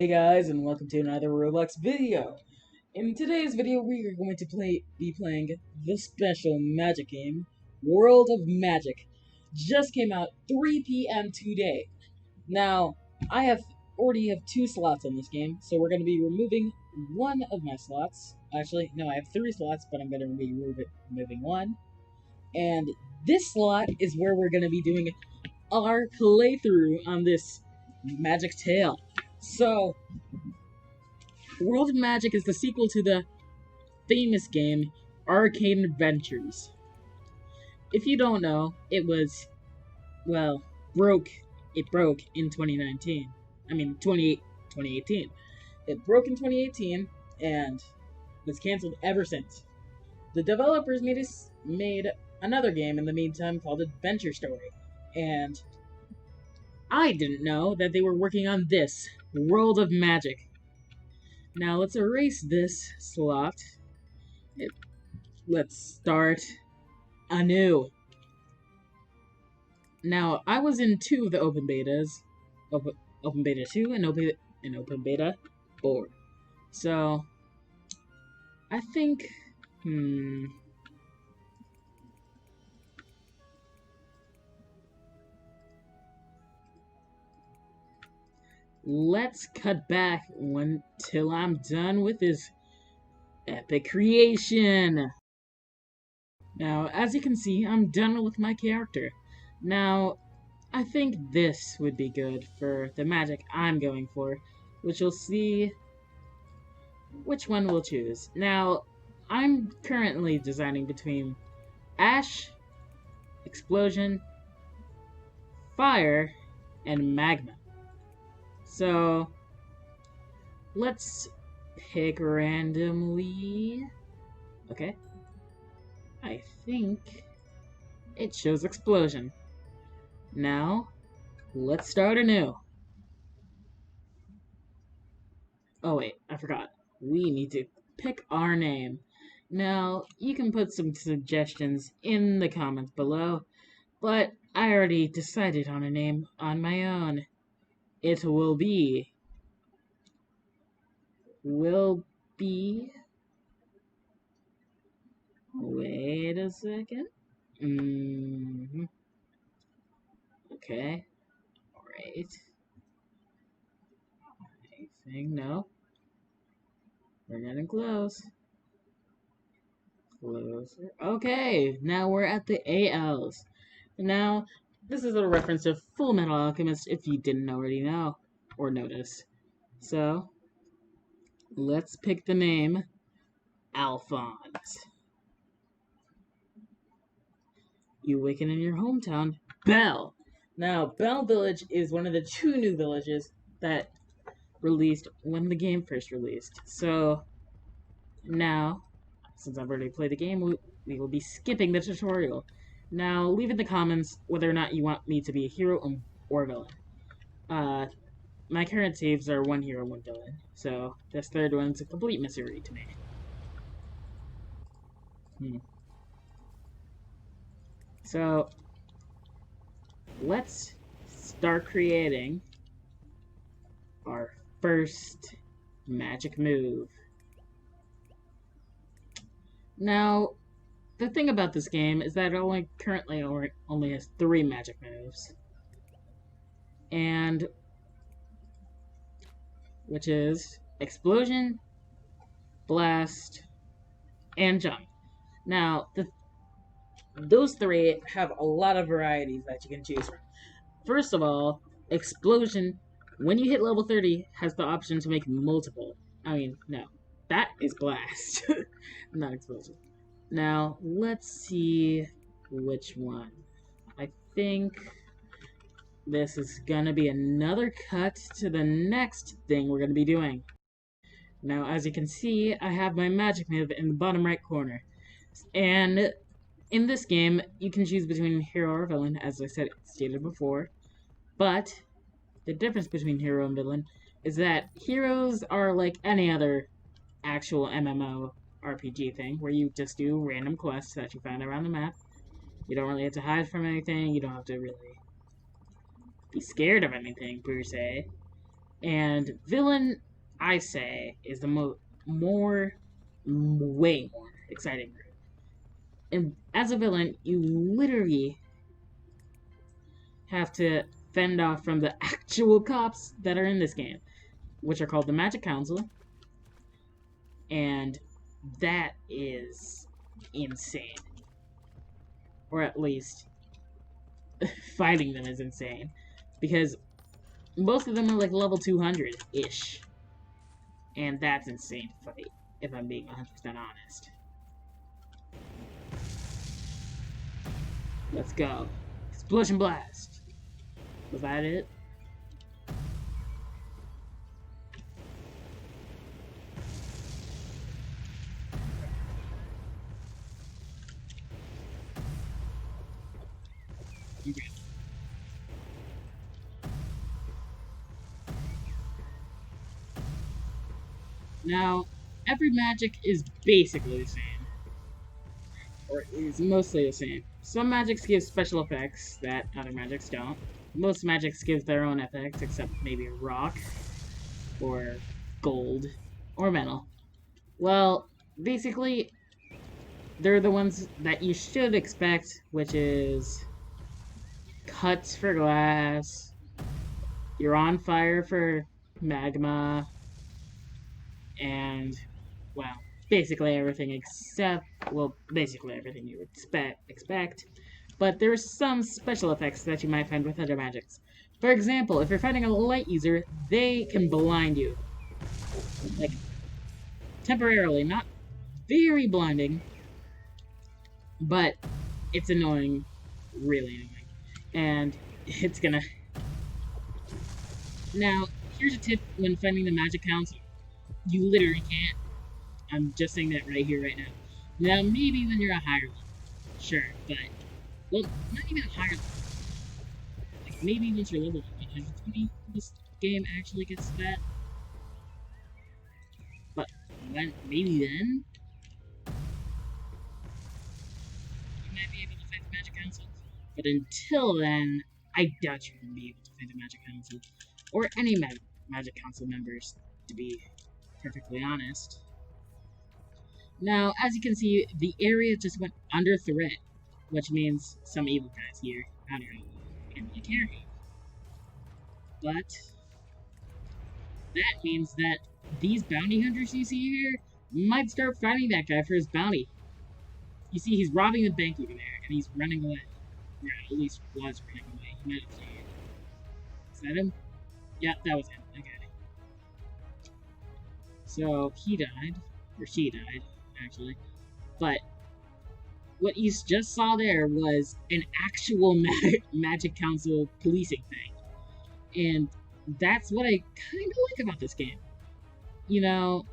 Hey guys, and welcome to another Roblox video. In today's video, we are going to be playing the special magic game, World of Magic. Just came out 3 p.m. today. Now, already have 2 slots on this game, so we're going to be removing one of my slots. Actually, no, I have 3 slots, but I'm going to be removing one. And this slot is where we're going to be doing our playthrough on this magic tale. So, World of Magic is the sequel to the famous game Arcane Adventures. If you don't know, well, broke. It broke in 2019. I mean, 2018. It broke in 2018 and was canceled ever since. The developers made another game in the meantime called Adventure Story, and I didn't know that they were working on this, World of Magic. Now let's erase this slot. Let's start anew. Now, I was in 2 of the open betas, open beta 2 and open beta 4. So, I think, let's cut back till I'm done with this epic creation. Now, as you can see, I'm done with my character. Now, I think this would be good for the magic I'm going for, which you'll see which one we'll choose. Now, I'm currently designing between ash, explosion, fire, and magma. So, let's pick randomly. Okay. I think it shows explosion. Now, let's start anew. Oh wait, I forgot. We need to pick our name. Now, you can put some suggestions in the comments below, but I already decided on a name on my own. It will be... Wait a second. Okay. Alright. I think no. We're getting close. Closer. Okay, now we're at the ALs. Now, this is a reference to Full Metal Alchemist if you didn't already know or notice. So, let's pick the name Alphonse. You awaken in your hometown, Belle. Now, Belle Village is one of the 2 new villages that released when the game first released. So, now, since I've already played the game, we will be skipping the tutorial. Now, leave in the comments whether or not you want me to be a hero or villain. My current saves are 1 hero, 1 villain, so this third one's a complete mystery to me. So, let's start creating our first magic move. Now, the thing about this game is that it currently only has 3 magic moves. And which is explosion, blast, and jump. Now, those 3 have a lot of varieties that you can choose from. First of all, explosion, when you hit level 30, has the option to make multiple. No, that is blast, not explosion. Now, let's see which one. I think this is gonna be another cut to the next thing we're gonna be doing. Now, as you can see, I have my magic move in the bottom right corner. And in this game, you can choose between hero or villain, as I stated before. But the difference between hero and villain is that heroes are like any other actual MMO RPG thing, where you just do random quests that you find around the map. You don't really have to hide from anything, you don't have to really be scared of anything, per se. And villain, I say, is the way more exciting route. And as a villain, you literally have to fend off from the actual cops that are in this game, which are called the Magic Council, and that is insane. Or at least, fighting them is insane, because most of them are like level 200-ish, and that's insane to fight, if I'm being 100% honest. Let's go. Explosion Blast! Was that it? Okay. Now, every magic is basically the same. Or is mostly the same. Some magics give special effects that other magics don't. Most magics give their own effects, except maybe rock, or gold, or metal. Well, basically, they're the ones that you should expect, which is cuts for glass, you're on fire for magma, and, well, basically everything except, well, basically everything you would expect. But there's some special effects that you might find with other magics. For example, if you're fighting a light user, they can blind you. Like, temporarily, not very blinding, but it's annoying, really annoying. And it's gonna... Now, here's a tip when fighting the Magic Council. You literally can't. I'm just saying that right here, right now. Now, maybe when you're a higher level, sure, but... Well, not even a higher level. Like, maybe once you're level 120, this game actually gets to that. But, when, maybe then? You might be able to fight the Magic Council. But until then, I doubt you're going to be able to fight the Magic Council. Or any Magic Council members, to be perfectly honest. Now, as you can see, the area just went under threat, which means some evil guys here. I don't know. And you care. But that means that these bounty hunters you see here might start fighting that guy for his bounty. You see, he's robbing the bank over there, and he's running away. Or at least was running away. He might have seen it. Is that him? Yeah, that was him. Okay. So, he died. Or she died, actually. But what you just saw there was an actual Magic Council policing thing. And that's what I kind of like about this game. You know,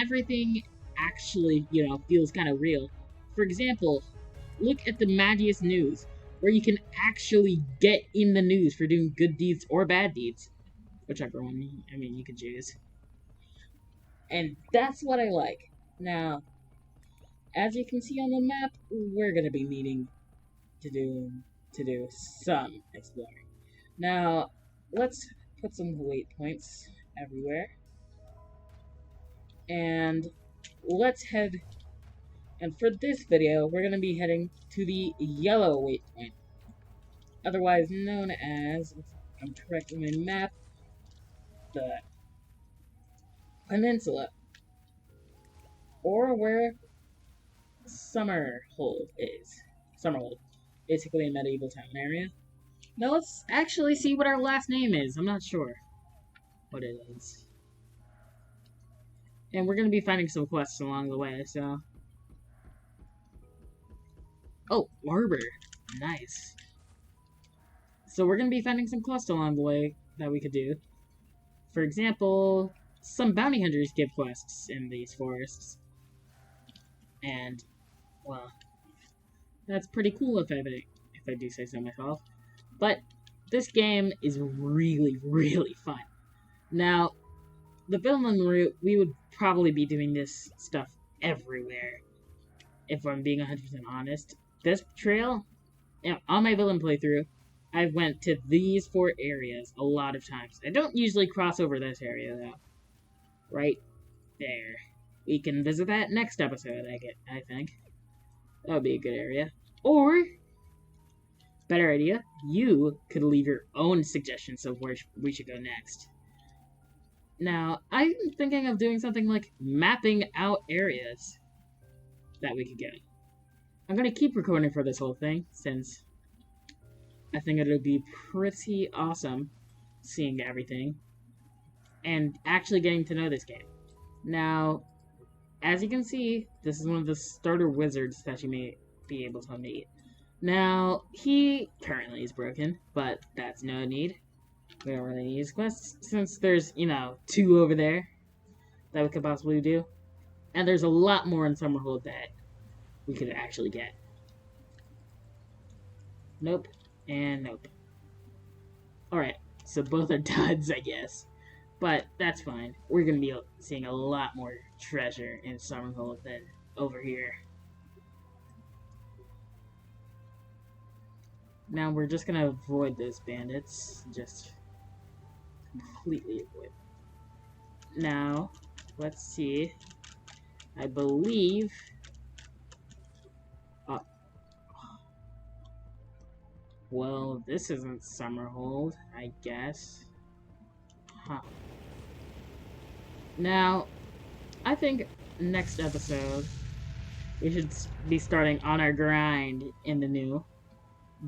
everything actually, feels kind of real. For example, look at the Magius News, where you can actually get in the news for doing good deeds or bad deeds. Whichever one, you can choose. And that's what I like. Now, as you can see on the map, we're going to be needing to do some exploring. Now, let's put some waypoints everywhere. And let's head... And for this video, we're going to be heading to the yellow waypoint. Otherwise known as, if I'm correct in my map, the peninsula. Or where Summerhold is. Summerhold. Basically a medieval town area. Now let's actually see what our last name is. I'm not sure what it is. And we're going to be finding some quests along the way, so... Oh, Arbor. Nice. So we're going to be finding some quests along the way that we could do. For example, some bounty hunters give quests in these forests. And, well, that's pretty cool if I do say so myself. But this game is really, really fun. Now, the villain route, we would probably be doing this stuff everywhere, if I'm being 100% honest. This trail, on my villain playthrough, I went to these 4 areas a lot of times. I don't usually cross over this area, though. Right there. We can visit that next episode, I think. That would be a good area. Or, better idea, you could leave your own suggestions of where we should go next. Now, I'm thinking of doing something like mapping out areas that we could go. I'm going to keep recording for this whole thing, since I think it'll be pretty awesome seeing everything and actually getting to know this game. Now, as you can see, this is one of the starter wizards that you may be able to meet. Now, he currently is broken, but that's no need. We don't really need his quests, since there's, 2 over there that we could possibly do. And there's a lot more in Summerhold that we could actually get. Nope, and nope. Alright, so both are duds, I guess. But that's fine. We're going to be seeing a lot more treasure in Summerhold than over here. Now we're just going to avoid those bandits. Just completely avoid. Now, let's see. I believe... well, this isn't Summerhold, I guess. Huh. Now, I think next episode we should be starting on our grind in the new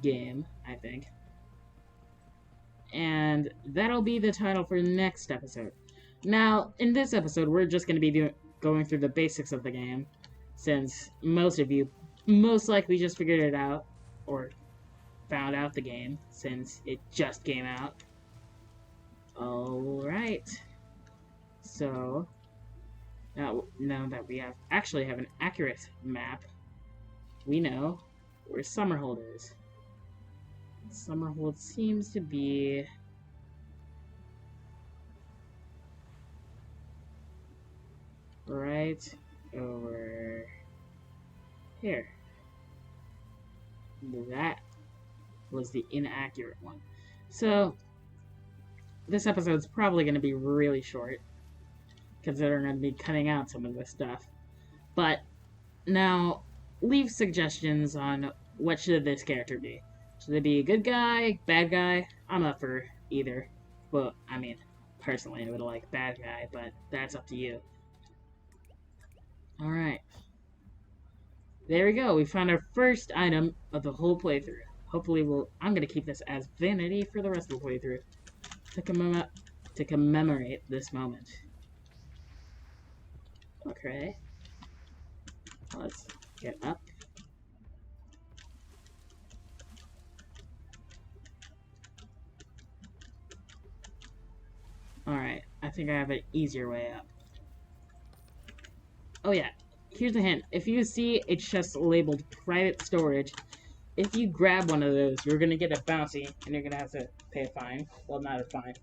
game, I think. And that'll be the title for next episode. Now, in this episode, we're just going to be going through the basics of the game, since most of you most likely just figured it out, or found out the game, since it just came out. Alright. So, now that we actually have an accurate map, we know where Summerhold is. Summerhold seems to be... right over here. That was the inaccurate one. So, this episode's probably going to be really short, considering I'm going to be cutting out some of this stuff. But, now, leave suggestions on what should this character be. Should it be a good guy, bad guy? I'm up for either. Well, I mean, personally I would like bad guy, but that's up to you. Alright. There we go, we found our first item of the whole playthrough. Hopefully I'm going to keep this as vanity for the rest of the playthrough, to commemorate this moment. Okay. Let's get up. Alright, I think I have an easier way up. Oh yeah, here's a hint. If you see a chest labeled private storage, if you grab one of those, you're going to get a bounty, and you're going to have to pay a fine. Well, not a fine.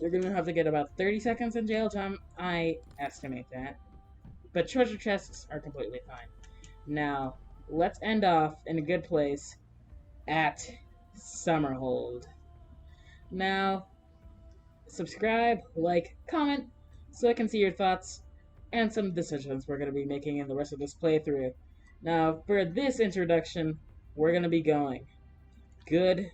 You're going to have to get about 30 seconds in jail time, I estimate that. But treasure chests are completely fine. Now, let's end off in a good place at Summerhold. Now, subscribe, like, comment, so I can see your thoughts and some decisions we're going to be making in the rest of this playthrough. Now, for this introduction, we're going to be going. Goodbye.